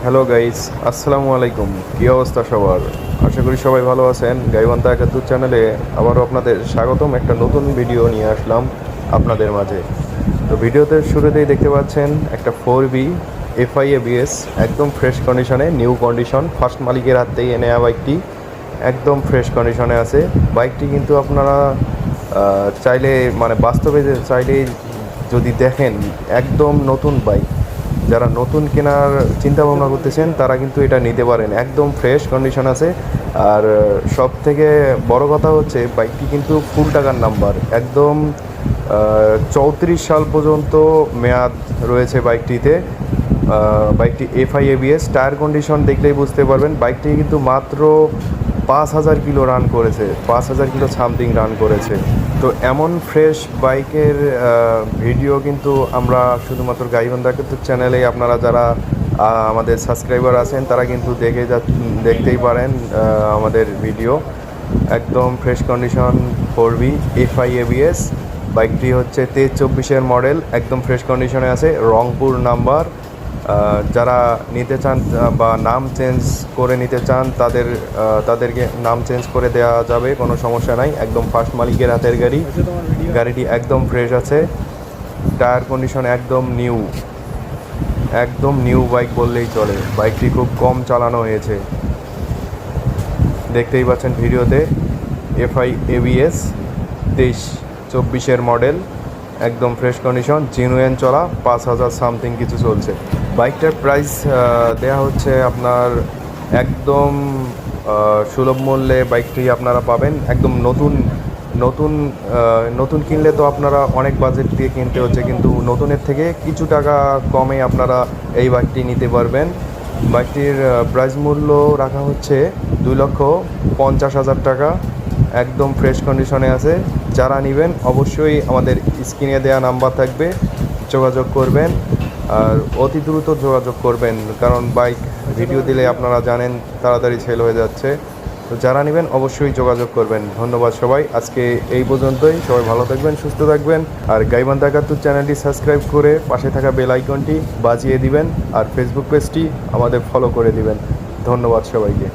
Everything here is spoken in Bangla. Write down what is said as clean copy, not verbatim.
হ্যালো গাইস, আসসালামু আলাইকুম। কী অবস্থা সবার? আশা করি সবাই ভালো আছেন। গাইবান্ধা 71 চ্যানেলে আবারও আপনাদের স্বাগতম। একটা নতুন ভিডিও নিয়ে আসলাম আপনাদের মাঝে। তো ভিডিওতে শুরুতেই দেখতে পাচ্ছেন একটা 4B FI ABS, একদম ফ্রেশ কন্ডিশনে, নিউ কন্ডিশন, ফার্স্ট মালিকের হাত থেকে নেওয়া বাইকটি একদম ফ্রেশ কন্ডিশনে আছে। বাইকটি কিন্তু আপনারা চাইলে, মানে বাস্তবে চাইলেই যদি দেখেন, একদম নতুন বাইক। যারা নতুন কেনার চিন্তা ভাবনা করতেছেন তারা কিন্তু এটা নিতে পারেন, একদম ফ্রেশ কন্ডিশন আছে। আর সব থেকে বড় কথা হচ্ছে বাইকটি কিন্তু ফুল টাকার নাম্বার, একদম 34 সাল পর্যন্ত মেয়াদ রয়েছে বাইকটিতে। বাইকটি FI ABS, টায়ার কন্ডিশন দেখলেই বুঝতে পারবেন। বাইকটি কিন্তু মাত্র 5,000 কিলো রান করেছে, 5,000 কিলো সামথিং রান করেছে। তো এমন ফ্রেশ বাইকের ভিডিও কিন্তু আমরা শুধুমাত্র গাইবান্ধা কিন্তু চ্যানেলে, আপনারা যারা আমাদের সাবস্ক্রাইবার আছেন তারা কিন্তু দেখতেই পারেন আমাদের ভিডিও। একদম fresh condition 4B FI ABS। বাইকটি হচ্ছে 23-24-এর মডেল, একদম ফ্রেশ কন্ডিশনে আছে, রংপুর নাম্বার। যারা নিতে চান বা নাম চেঞ্জ করে নিতে চান তাদেরকে নাম চেঞ্জ করে দেওয়া যাবে, কোনো সমস্যা নাই। একদম ফার্স্ট মালিকের হাতের গাড়ি, গাড়িটি একদম ফ্রেশ আছে। টায়ার কন্ডিশন একদম নিউ, একদম নিউ বাইক বললেই চলে। বাইকটি খুব কম চালানো হয়েছে, দেখতেই পাচ্ছেন ভিডিওতে। FI ABS 23-24-এর মডেল, একদম ফ্রেশ কন্ডিশন, জেনুইন চলা, 5,000 সামথিং কিছু চলছে। বাইকটার প্রাইস দেয়া হচ্ছে আপনার একদম সুলভ মূল্যে। বাইকটি আপনারা পাবেন একদম নতুন। নতুন নতুন কিনলে তো আপনারা অনেক বাজেট দিয়ে কিনতে হচ্ছে, কিন্তু নতুনের থেকে কিছু টাকা কমে আপনারা এই বাইকটি নিতে পারবেন। বাইকটির প্রাইস মূল্য রাখা হচ্ছে 2,50,000 টাকা, একদম ফ্রেশ কন্ডিশনে আছে। যারা নেবেন অবশ্যই আমাদের স্ক্রিনে দেওয়া নাম্বার থাকবে, যোগাযোগ করবেন। আর অতি দ্রুত যোগাযোগ করবেন, কারণ বাইক ভিডিও দিলে আপনারা জানেন তাড়াতাড়ি সেল হয়ে যাচ্ছে। তো যারা নেবেন অবশ্যই যোগাযোগ করবেন। ধন্যবাদ সবাই, আজকে এই পর্যন্তই। সবাই ভালো থাকবেন, সুস্থ থাকবেন। আর গাইবান্ধা 71 চ্যানেলটি সাবস্ক্রাইব করে পাশে থাকা বেল আইকনটি বাজিয়ে দিবেন, আর ফেসবুক পেজটি আমাদের ফলো করে দিবেন। ধন্যবাদ সবাইকে।